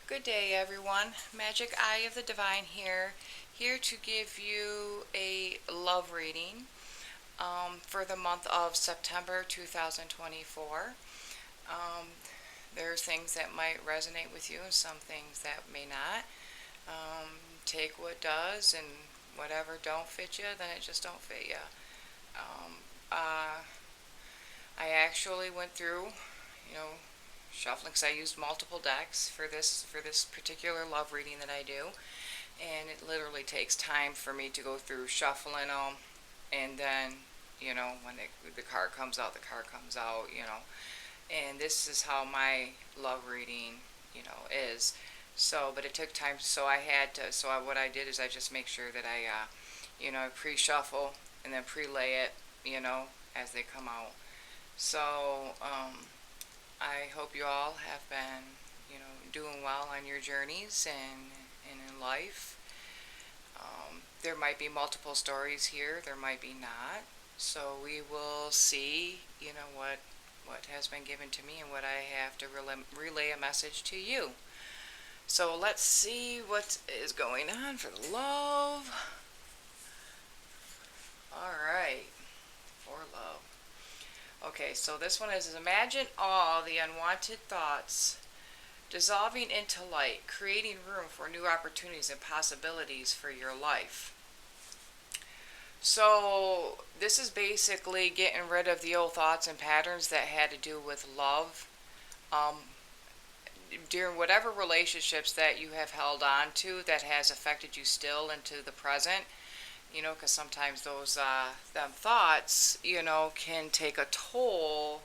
Good day, everyone. Magic Eye of the Divine here to give you a love reading for the month of September 2024. Um, there are things that might resonate with you and some things that may not. Take what does, and whatever don't fit you, then it just don't fit you. Um, uh, I actually went through, you know, shuffling because I used multiple decks for this particular love reading that I do, and it literally takes time for me to go through shuffling them, and then when the card comes out, the card comes out, and this is how my love reading is. So, but it took time, so I had to. What I did is I just make sure that I pre-shuffle and then pre-lay it, as they come out. So, I hope you all have been, doing well on your journeys and in life. There might be multiple stories here. There might be not. So we will see, what has been given to me and what I have to relay a message to you. So let's see what is going on for the love. All right, for love. Okay, so this one is imagine all the unwanted thoughts dissolving into light, creating room for new opportunities and possibilities for your life. So this is basically getting rid of the old thoughts and patterns that had to do with love. During whatever relationships that you have held on to that has affected you still into the present, because sometimes those them thoughts, can take a toll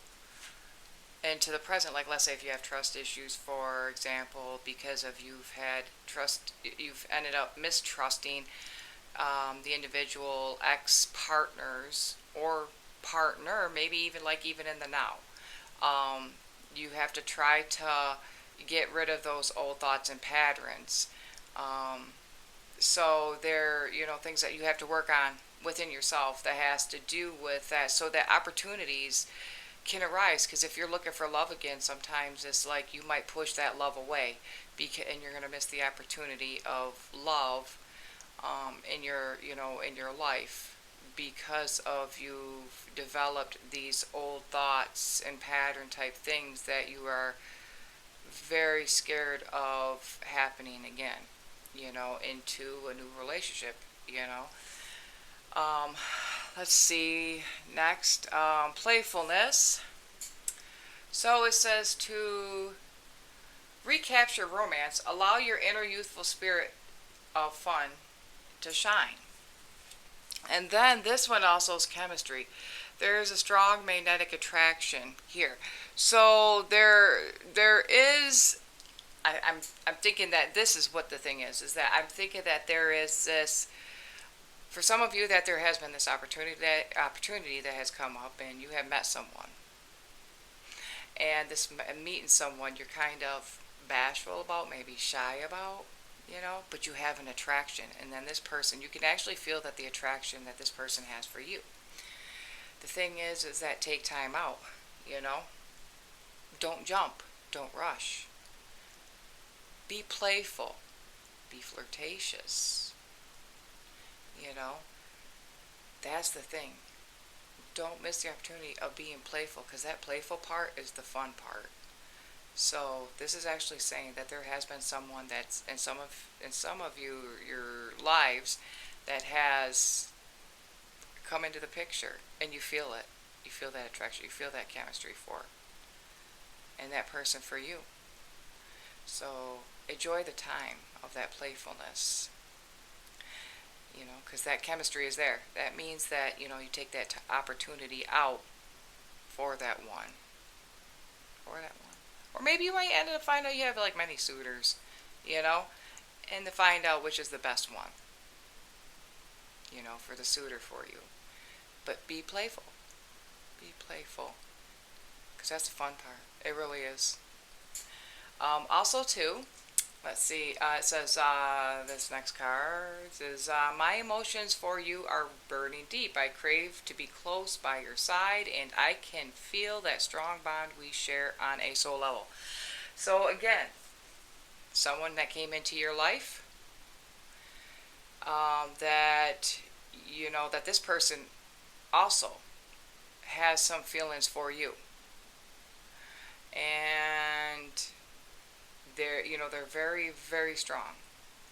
into the present. Like, let's say if you have trust issues, for example, because of you've ended up mistrusting the individual ex-partners or partner, maybe even in the now. You have to try to get rid of those old thoughts and patterns. So there, things that you have to work on within yourself that has to do with that, so that opportunities can arise. Because if you're looking for love again, sometimes it's like you might push that love away, and you're going to miss the opportunity of love in your life, because of you've developed these old thoughts and pattern type things that you are very scared of happening again, into a new relationship, Um, let's see, next, playfulness. So it says to recapture romance, allow your inner youthful spirit of fun to shine. And then this one also is chemistry. There is a strong magnetic attraction here. So there is. I'm thinking that this is what the thing is that I'm thinking that there is this, for some of you, that there has been this opportunity that has come up, and you have met someone, and this meeting someone you're kind of bashful about, maybe shy about, but you have an attraction, and then this person, you can actually feel that the attraction that this person has for you. The thing is that take time out, don't jump, don't rush, be playful, be flirtatious, that's the thing. Don't miss the opportunity of being playful, because that playful part is the fun part. So this is actually saying that there has been someone that's in some of your lives that has come into the picture, and you feel it. You feel that attraction. You feel that chemistry for, and that person for you. So enjoy the time of that playfulness. Because that chemistry is there. That means that you take that opportunity out for that one, or maybe you might end up find out you have like many suitors, and to find out which is the best one, for the suitor for you. But be playful, because that's the fun part. It really is. Also, too, let's see. It says, this next card says, my emotions for you are burning deep. I crave to be close by your side, and I can feel that strong bond we share on a soul level. So again, someone that came into your life, that that this person also has some feelings for you, and they're very, very strong,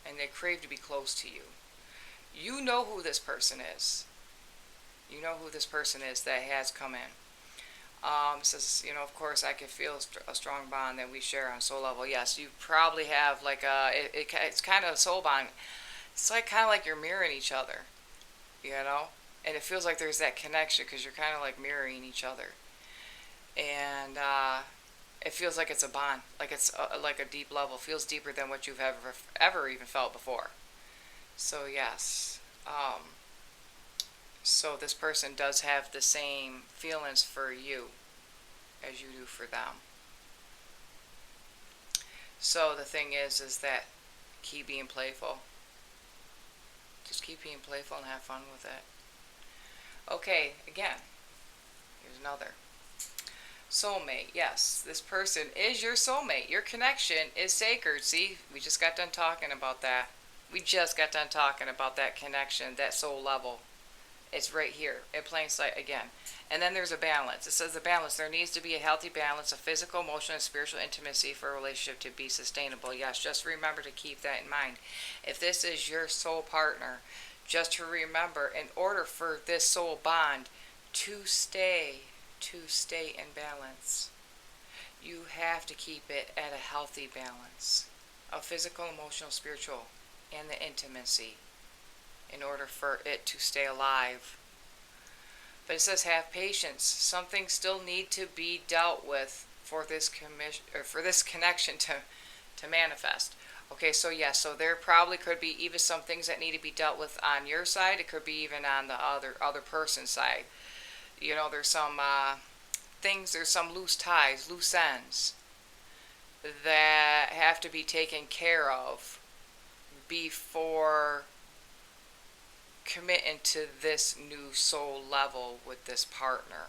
and they crave to be close to you. You know who this person is. You know who this person is that has come in. Says, of course, I can feel a strong bond that we share on soul level. Yes, you probably have like it's kind of a soul bond. It's like kind of like you're mirroring each other, you know, and it feels like there's that connection because you're kind of like mirroring each other, and it feels like it's a bond, like it's like a deep level. It feels deeper than what you've ever even felt before. So yes, so this person does have the same feelings for you as you do for them. So the thing is that keep being playful. Just keep being playful and have fun with it. Okay, again, here's another. Soulmate. Yes, this person is your soulmate. Your connection is sacred. See, we just got done talking about that. We just got done talking about that connection, that soul level. It's right here in plain sight again. And then there's a balance. It says the balance. There needs to be a healthy balance of physical, emotional, and spiritual intimacy for a relationship to be sustainable. Yes, just remember to keep that in mind. If this is your soul partner, just to remember, in order for this soul bond to stay in balance, you have to keep it at a healthy balance of physical, emotional, spiritual, and the intimacy in order for it to stay alive. But it says have patience. Some things still need to be dealt with for this connection to manifest. Okay, so yeah, so there probably could be even some things that need to be dealt with on your side. It could be even on the other person's side. There's some things, there's some loose ties, loose ends that have to be taken care of before committing to this new soul level with this partner.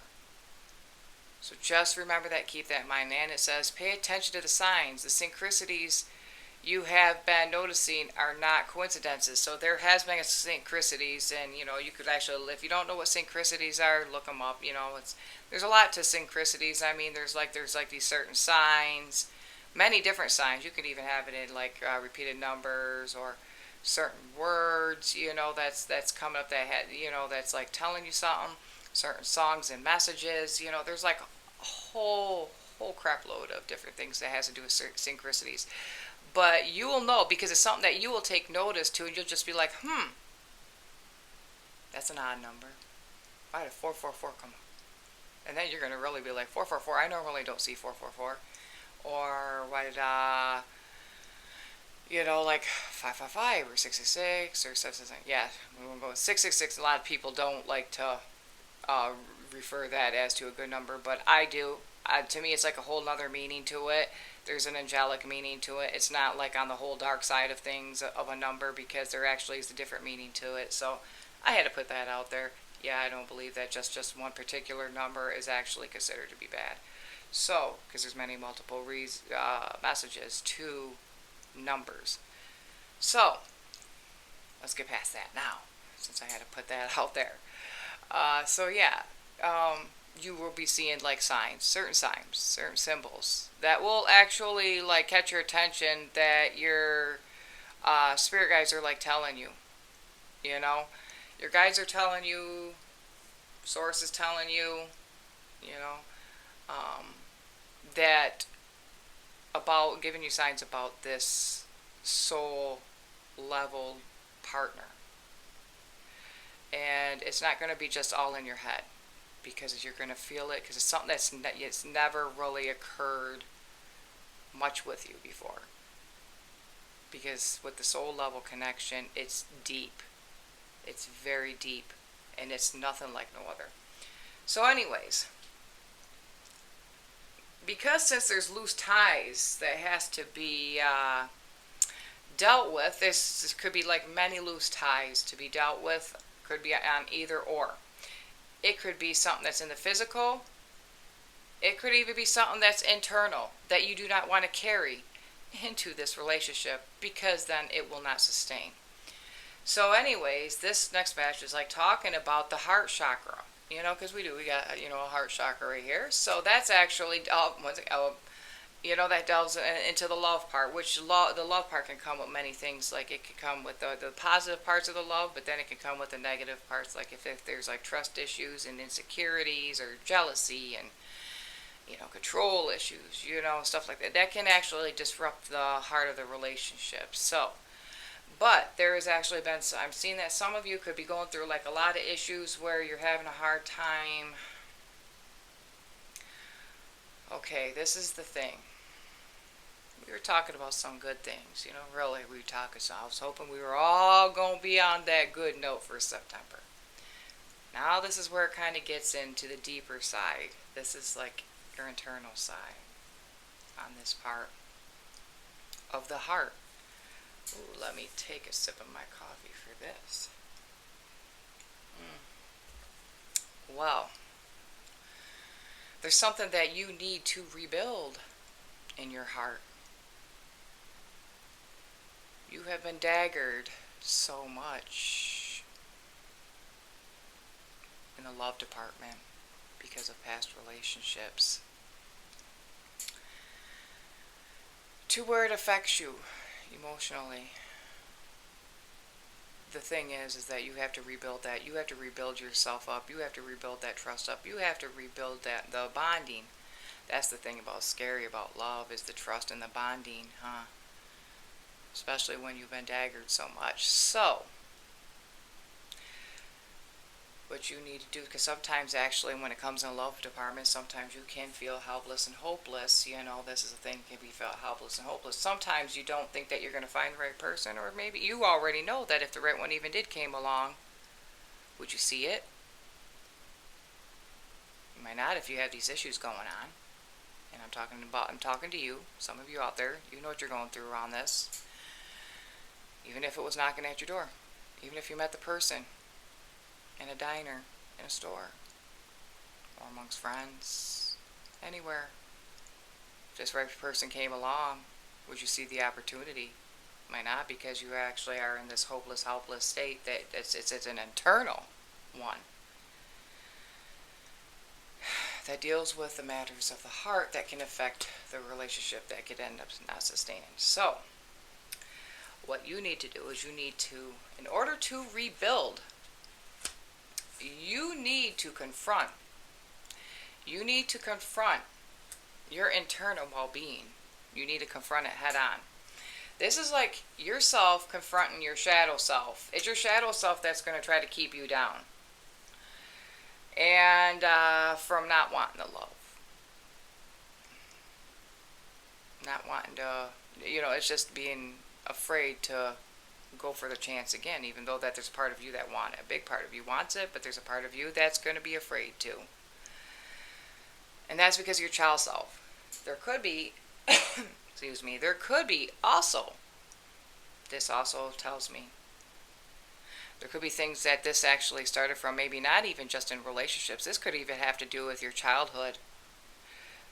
So just remember that, keep that in mind. And it says pay attention to the signs. The synchronicities you have been noticing are not coincidences. So there has been synchronicities, and you could actually, if you don't know what synchronicities are, look them up. There's a lot to synchronicities. I mean, there's like these certain signs, many different signs. You could even have it in like repeated numbers or certain words, that's coming up that had, that's like telling you something. Certain songs and messages, there's like a whole crap load of different things that has to do with synchronicities. But you will know because it's something that you will take notice to, and you'll just be like, that's an odd number. Why did 444 come up? And then you're going to really be like, 444, I normally don't see 444. Or why did like 555 or 666 or 777. Yeah, we won't go with 666. A lot of people don't like to refer that as to a good number, but I do. To me, it's like a whole nother meaning to it. There's an angelic meaning to it. It's not like on the whole dark side of things of a number, because there actually is a different meaning to it. So I had to put that out there. Yeah, I don't believe that just one particular number is actually considered to be bad. So, because there's many multiple messages to numbers. So, let's get past that now, since I had to put that out there. You will be seeing like signs, certain symbols that will actually like catch your attention, that your spirit guides are like telling you. Your guides are telling you, source is telling you, that about giving you signs about this soul level partner. And it's not going to be just all in your head, because you're going to feel it, because it's something it's never really occurred much with you before. Because with the soul level connection, it's deep. It's very deep, and it's nothing like no other. So anyways, because since there's loose ties that has to be dealt with, this could be like many loose ties to be dealt with. Could be on either or. It could be something that's in the physical. It could even be something that's internal that you do not want to carry into this relationship, because then it will not sustain. So anyways, this next match is like talking about the heart chakra, because we got, a heart chakra right here. So that's actually, that delves into the love part, which the love part can come with many things. Like it can come with the positive parts of the love, but then it can come with the negative parts. Like if there's like trust issues and insecurities or jealousy and, control issues, stuff like that. That can actually disrupt the heart of the relationship. So, but there has actually been, I'm seeing that some of you could be going through like a lot of issues where you're having a hard time. Okay, this is the thing. We were talking about some good things, really, we were talking, so I was hoping we were all going to be on that good note for September. Now this is where it kind of gets into the deeper side. This is like your internal side on this part of the heart. Ooh, let me take a sip of my coffee for this. Well, there's something that you need to rebuild in your heart. You have been daggered so much in the love department because of past relationships, to where it affects you emotionally. The thing is that you have to rebuild that. You have to rebuild yourself up. You have to rebuild that trust up. You have to rebuild the bonding. That's the thing scary about love, is the trust and the bonding, huh? Especially when you've been daggered so much. So, what you need to do, because sometimes actually when it comes in the love department, sometimes you can feel helpless and hopeless. This is a thing, can be felt helpless and hopeless. Sometimes you don't think that you're going to find the right person, or maybe you already know that if the right one even did came along, would you see it? You might not if you have these issues going on. And I'm talking to you, some of you out there, you know what you're going through around this. Even if it was knocking at your door, even if you met the person in a diner, in a store, or amongst friends, anywhere. If this right person came along, would you see the opportunity? Might not, because you actually are in this hopeless, helpless state that it's an internal one that deals with the matters of the heart that can affect the relationship, that could end up not sustaining. So, what you need to do is in order to rebuild, you need to confront your internal well-being. You need to confront it head on. This is like yourself confronting your shadow self. It's your shadow self that's going to try to keep you down. And from not wanting the love. Not wanting to, it's just being afraid to go for the chance again, even though that there's a part of you that wants it. A big part of you wants it, but there's a part of you that's going to be afraid too. And that's because of your child self. There could be, there could be also, this also tells me, there could be things that this actually started from, maybe not even just in relationships. This could even have to do with your childhood.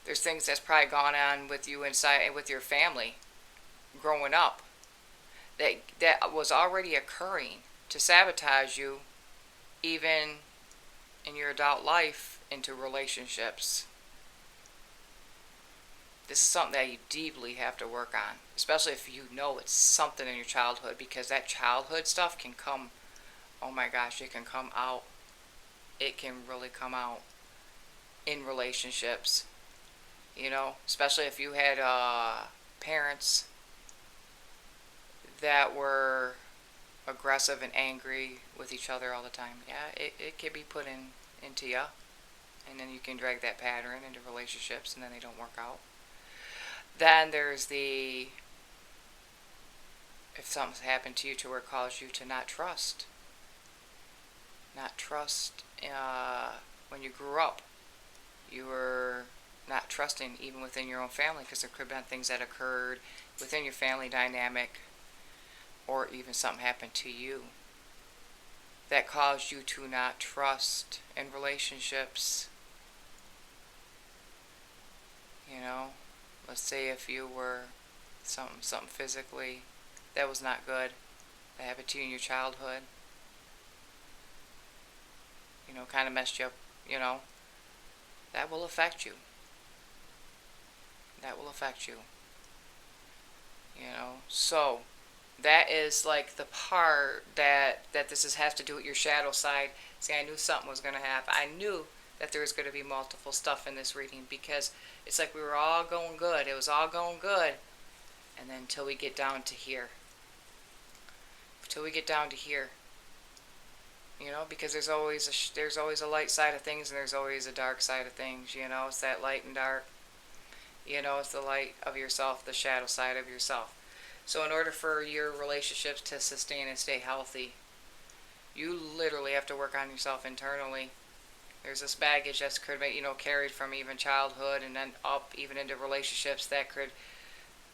There's things that's probably gone on with you inside, with your family, growing up, that was already occurring to sabotage you, even in your adult life, into relationships. This is something that you deeply have to work on, especially if you know it's something in your childhood, because that childhood stuff can come, oh my gosh, it can come out. It can really come out in relationships, especially if you had parents that were aggressive and angry with each other all the time. Yeah, it can be put into you, and then you can drag that pattern into relationships, and then they don't work out. Then there's if something's happened to you to where it caused you to not trust. Not trust when you grew up. You were not trusting even within your own family, because there could have been things that occurred within your family dynamic, or even something happened to you that caused you to not trust in relationships. Let's say if you were something physically that was not good that happened to you in your childhood. Kind of messed you up. You know, that will affect you. That will affect you. So that is like the part that has to do with your shadow side. See, I knew something was going to happen. I knew that there was going to be multiple stuff in this reading, because it's like we were all going good. It was all going good, and then until we get down to here. Until we get down to here. Because there's always a light side of things, and there's always a dark side of things. It's that light and dark. It's the light of yourself, the shadow side of yourself. So in order for your relationships to sustain and stay healthy, you literally have to work on yourself internally. There's this baggage that's could be, carried from even childhood and then up even into relationships that could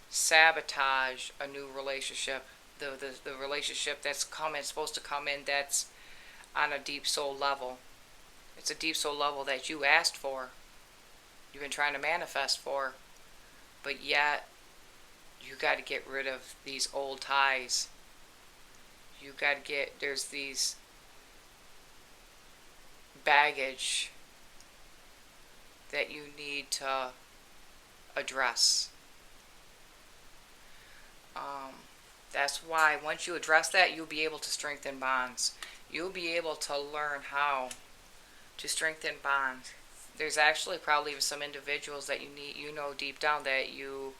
sabotage a new relationship. The relationship that's supposed to come in, that's on a deep soul level. It's a deep soul level that you asked for. You've been trying to manifest for. But yet, you got to get rid of these old ties. There's these baggage that you need to address. That's why once you address that, you'll be able to strengthen bonds. You'll be able to learn how to strengthen bonds. There's actually probably even some individuals that you need, deep down that you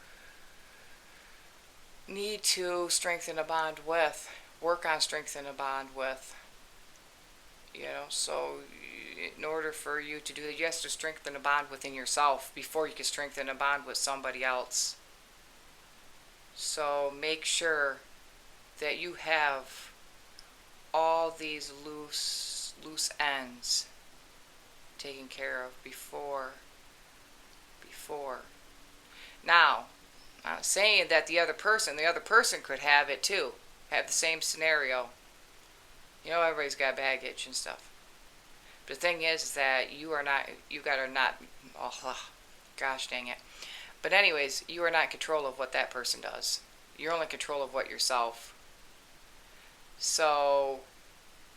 need to strengthen a bond with, work on strengthening a bond with. So in order for you to do that, you have to strengthen a bond within yourself before you can strengthen a bond with somebody else. So make sure that you have all these loose ends taken care of before. Now, I'm saying that the other person could have it too, have the same scenario. Everybody's got baggage and stuff. But the thing is that you gotta not, gosh dang it. But anyways, you are not in control of what that person does. You're only in control of what yourself. So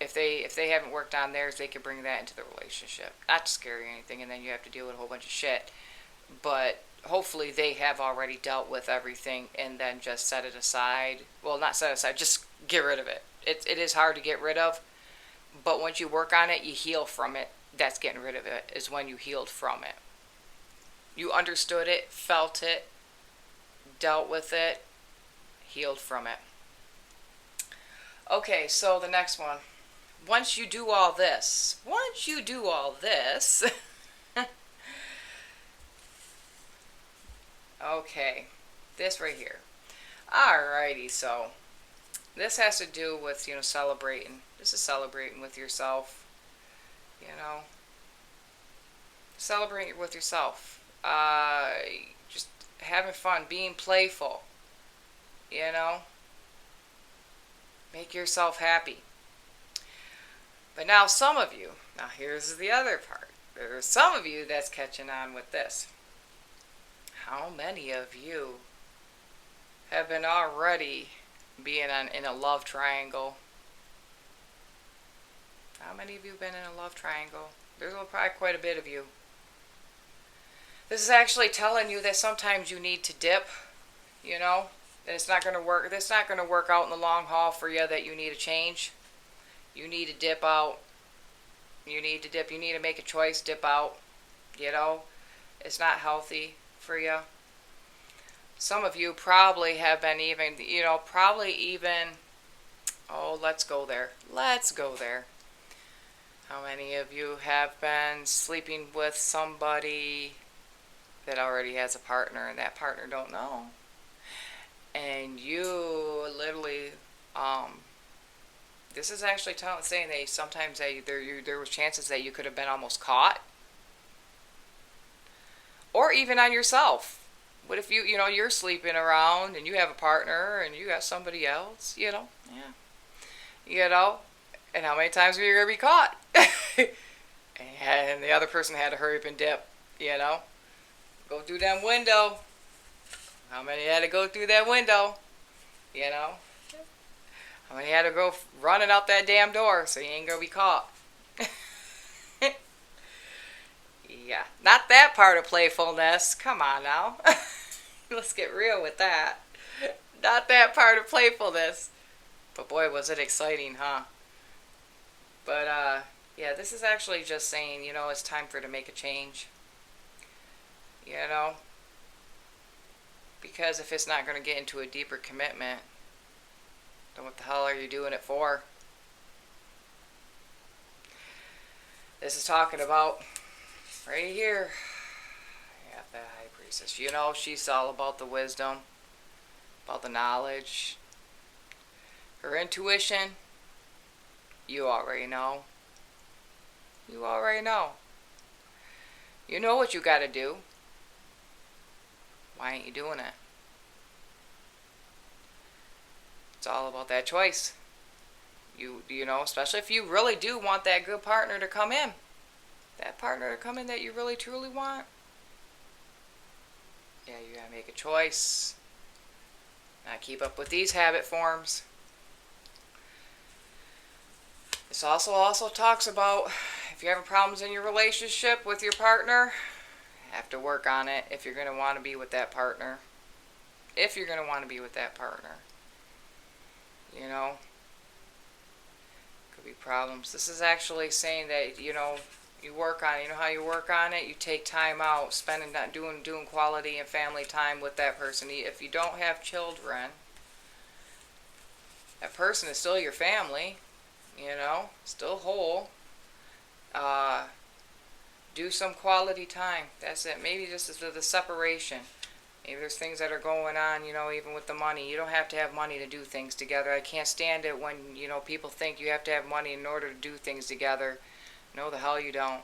if they haven't worked on theirs, they can bring that into the relationship. Not to scare you or anything, and then you have to deal with a whole bunch of shit. But hopefully they have already dealt with everything and then just set it aside. Well, not set it aside, just get rid of it. It is hard to get rid of, but once you work on it, you heal from it. That's getting rid of it, is when you healed from it. You understood it, felt it, dealt with it, healed from it. Okay, so the next one. Once you do all this, okay, this right here. Alrighty, so this has to do with, celebrating. This is celebrating with yourself, celebrating with yourself. Just having fun, being playful, make yourself happy. But now here's the other part. There are some of you that's catching on with this. How many of you have been already being in a love triangle? How many of you have been in a love triangle? There's probably quite a bit of you. This is actually telling you that sometimes you need to dip, and it's not going to work. That's not going to work out in the long haul for you, that you need a change. You need to dip out. You need to dip. You need to make a choice, dip out. It's not healthy for you. Some of you probably have been even, let's go there. How many of you have been sleeping with somebody that already has a partner and that partner don't know? And you literally, this is actually saying that sometimes there was chances that you could have been almost caught. Or even on yourself. What if you're sleeping around and you have a partner and you got somebody else, yeah. And how many times are you going to be caught? And the other person had to hurry up and dip, go through that window. How many had to go through that window? You know? How many had to go running out that damn door so you ain't gonna be caught? Yeah, not that part of playfulness. Come on now. Let's get real with that. Not that part of playfulness. But boy, was it exciting, huh? But, yeah, this is actually just saying, it's time for to make a change. You know? Because if it's not going to get into a deeper commitment, then what the hell are you doing it for? This is talking about right here. Yeah, the high priestess. She's all about the wisdom, about the knowledge. Her intuition, you already know. You already know. You know what you got to do. Why ain't you doing it? It's all about that choice. Especially if you really do want that good partner to come in. That partner to come in that you really truly want. Yeah, you gotta make a choice. Not keep up with these habit forms. This also talks about if you're having problems in your relationship with your partner, you have to work on it if you're going to want to be with that partner. If you're going to want to be with that partner. Could be problems. This is actually saying that, you work on it. You know how you work on it? You take time out, spending that doing quality and family time with that person. If you don't have children, that person is still your family. Still whole. Do some quality time. That's it. Maybe just the separation. Maybe there's things that are going on, even with the money. You don't have to have money to do things together. I can't stand it when, people think you have to have money in order to do things together. No, the hell you don't.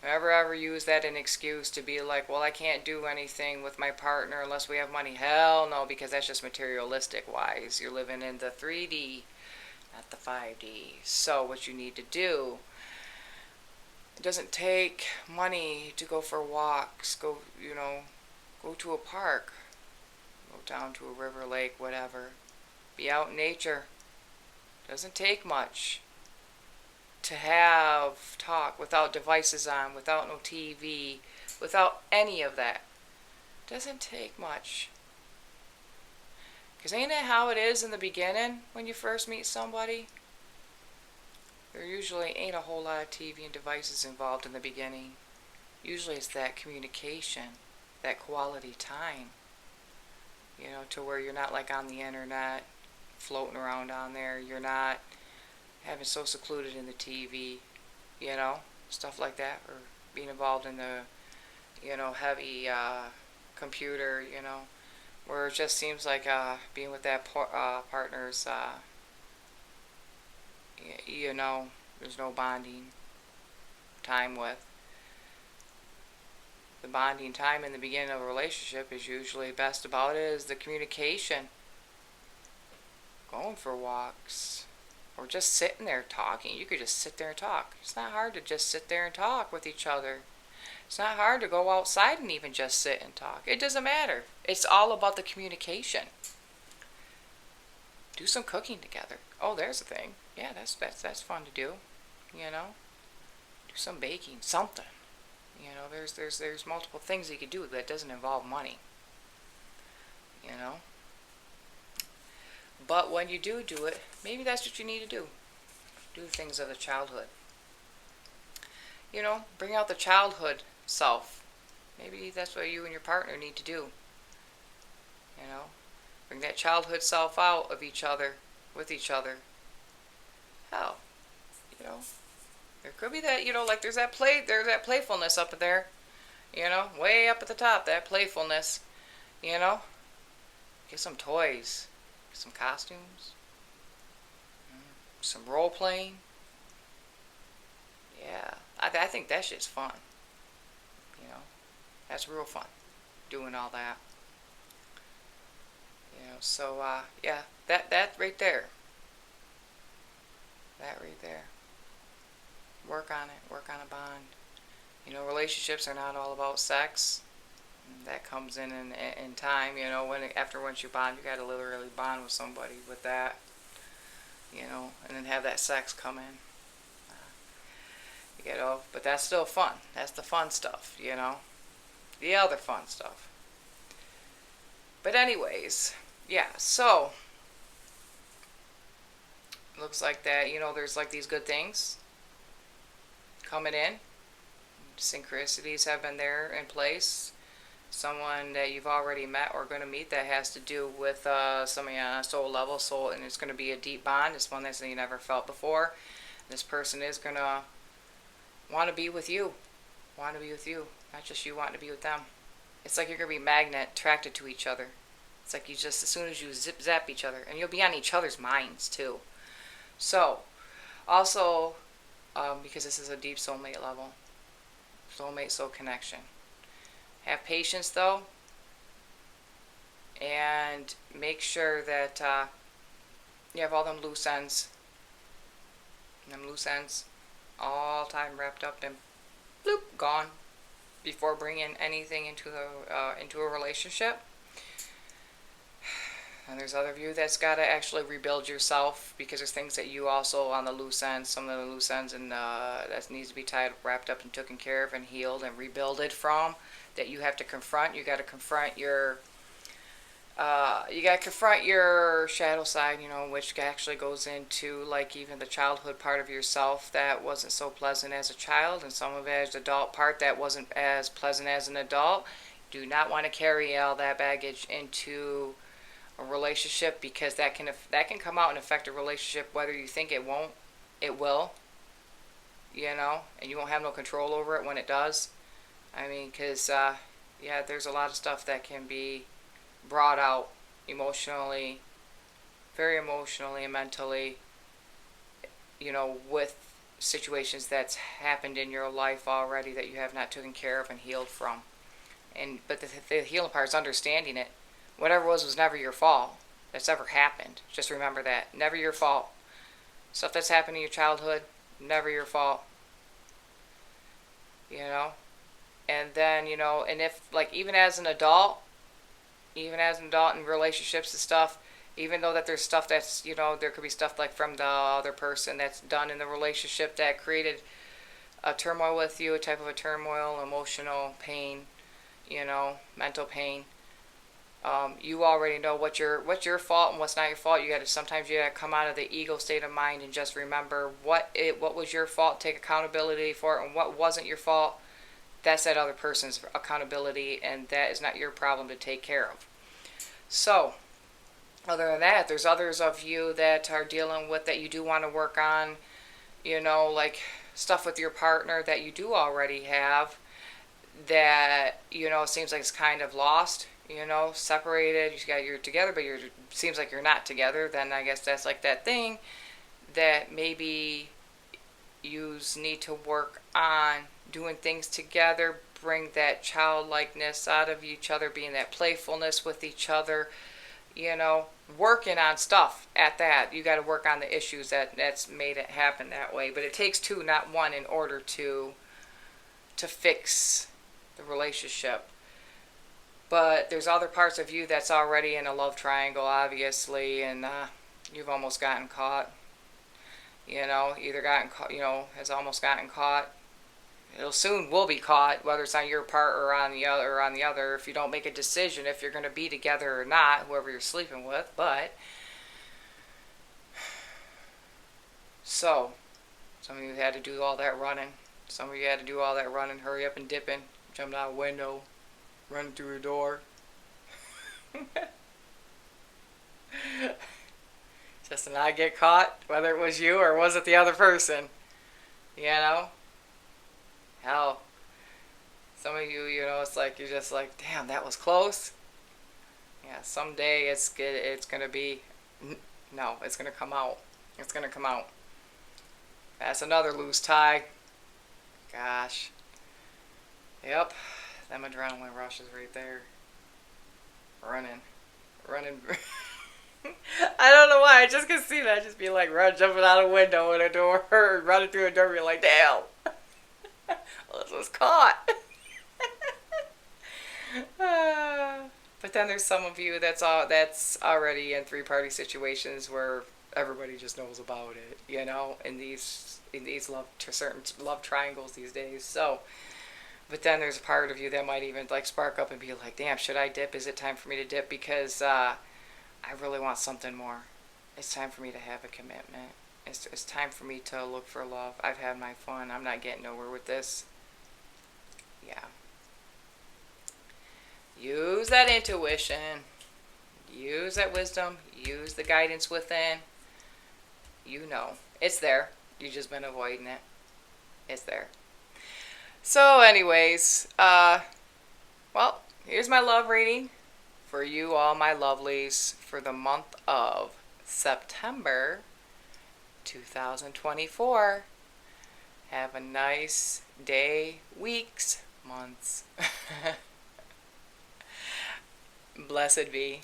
Never ever use that an excuse to be like, well, I can't do anything with my partner unless we have money. Hell no, because that's just materialistic wise. You're living in the 3D. Not the 5D. So what you need to do, it doesn't take money to go for walks, go to a park, go down to a river, lake, whatever. Be out in nature. Doesn't take much to have talk without devices on, without no TV, without any of that. Doesn't take much. Because ain't that how it is in the beginning when you first meet somebody? There usually ain't a whole lot of TV and devices involved in the beginning. Usually it's that communication, that quality time. To where you're not like on the internet, floating around on there. You're not having so secluded in the TV, stuff like that. Or being involved in the, heavy computer, where it just seems like being with that partner's, there's no bonding time with. The bonding time in the beginning of a relationship is usually best about it is the communication. Going for walks. Or just sitting there talking. You could just sit there and talk. It's not hard to just sit there and talk with each other. It's not hard to go outside and even just sit and talk. It doesn't matter. It's all about the communication. Do some cooking together. Oh, there's a thing. Yeah, that's fun to do. Do some baking, something. There's multiple things you could do that doesn't involve money. But when you do it, maybe that's what you need to do. Do things of the childhood. Bring out the childhood self. Maybe that's what you and your partner need to do. Bring that childhood self out of each other, with each other. Hell, there could be that, like there's that playfulness up there. Way up at the top, that playfulness. Get some toys. Get some costumes. Some role playing. Yeah, I think that shit's fun. That's real fun. Doing all that. So, yeah, that right there. That right there. Work on it. Work on a bond. Relationships are not all about sex. That comes in time, after once you bond, you gotta literally bond with somebody with that, and then have that sex come in. But that's still fun. That's the fun stuff. The other fun stuff. But anyways, yeah, so looks like that, there's like these good things coming in. Synchronicities have been there in place. Someone that you've already met or going to meet that has to do with somebody on a soul level, and it's going to be a deep bond. It's one that you never felt before. This person is going to want to be with you. Want to be with you. Not just you wanting to be with them. It's like you're going to be attracted to each other. It's like as soon as you zap each other, and you'll be on each other's minds too. So, also, because this is a deep soulmate level, soulmate soul connection. Have patience though, and make sure that you have all them loose ends. All time wrapped up and bloop, gone, before bringing anything into a relationship. And there's other of you that's got to actually rebuild yourself, because there's things that you also on the loose ends, some of the loose ends, and that needs to be wrapped up and taken care of and healed and rebuilded from, that you have to confront. You got to confront your shadow side, which actually goes into like even the childhood part of yourself that wasn't so pleasant as a child, and some of it as adult part that wasn't as pleasant as an adult. Do not want to carry all that baggage into a relationship, because that can come out and affect a relationship whether you think it won't. It will, and you won't have no control over it when it does. I mean, because there's a lot of stuff that can be brought out emotionally, very emotionally and mentally, with situations that's happened in your life already that you have not taken care of and healed from. But the healing part is understanding it. Whatever was never your fault. That's ever happened. Just remember that. Never your fault. Stuff that's happened in your childhood, never your fault. And then, and if, like, even as an adult in relationships and stuff, even though that there's stuff that's, there could be stuff like from the other person that's done in the relationship that created a turmoil with you, a type of a turmoil, emotional pain, mental pain. You already know what's your fault and what's not your fault. Sometimes you gotta come out of the ego state of mind and just remember what was your fault, take accountability for it, and what wasn't your fault. That's that other person's accountability, and that is not your problem to take care of. So, other than that, there's others of you that are dealing with that you do want to work on, like stuff with your partner that you do already have that, seems like it's kind of lost, separated. You're together, but seems like you're not together. Then I guess that's like that thing that maybe you need to work on doing things together, bring that childlikeness out of each other, being that playfulness with each other, working on stuff at that. You got to work on the issues that's made it happen that way. But it takes two, not one, in order to fix the relationship. But there's other parts of you that's already in a love triangle, obviously, and you've almost gotten caught. Either gotten caught, has almost gotten caught. It'll soon will be caught, whether it's on your part or on the other, if you don't make a decision if you're going to be together or not, whoever you're sleeping with. But so some of you had to do all that running. Some of you had to do all that running, hurry up and dipping, jumping out a window, running through a door. Just to not get caught, whether it was you or was it the other person. Hell, some of you, it's like you're just like, damn, that was close. Yeah, someday it's gonna be, no, it's gonna come out. It's gonna come out. That's another loose tie. Gosh. Yep, them adrenaline rushes right there. Running. I don't know why, I just can see that. Just be like, jumping out a window in a door, running through a door, be like, damn. Well, this was caught. Ah, but then there's some of you that's already in three-party situations where everybody just knows about it, in these certain love triangles these days. So, but then there's a part of you that might even like spark up and be like, "Damn, should I dip? Is it time for me to dip? Because I really want something more. It's time for me to have a commitment. It's time for me to look for love. I've had my fun. I'm not getting nowhere with this." Yeah. Use that intuition. Use that wisdom. Use the guidance within. You know. It's there. You've just been avoiding it. It's there. So, anyways, well, here's my love reading for you, all my lovelies, for the month of September 2024. Have a nice day, weeks, months. Blessed be.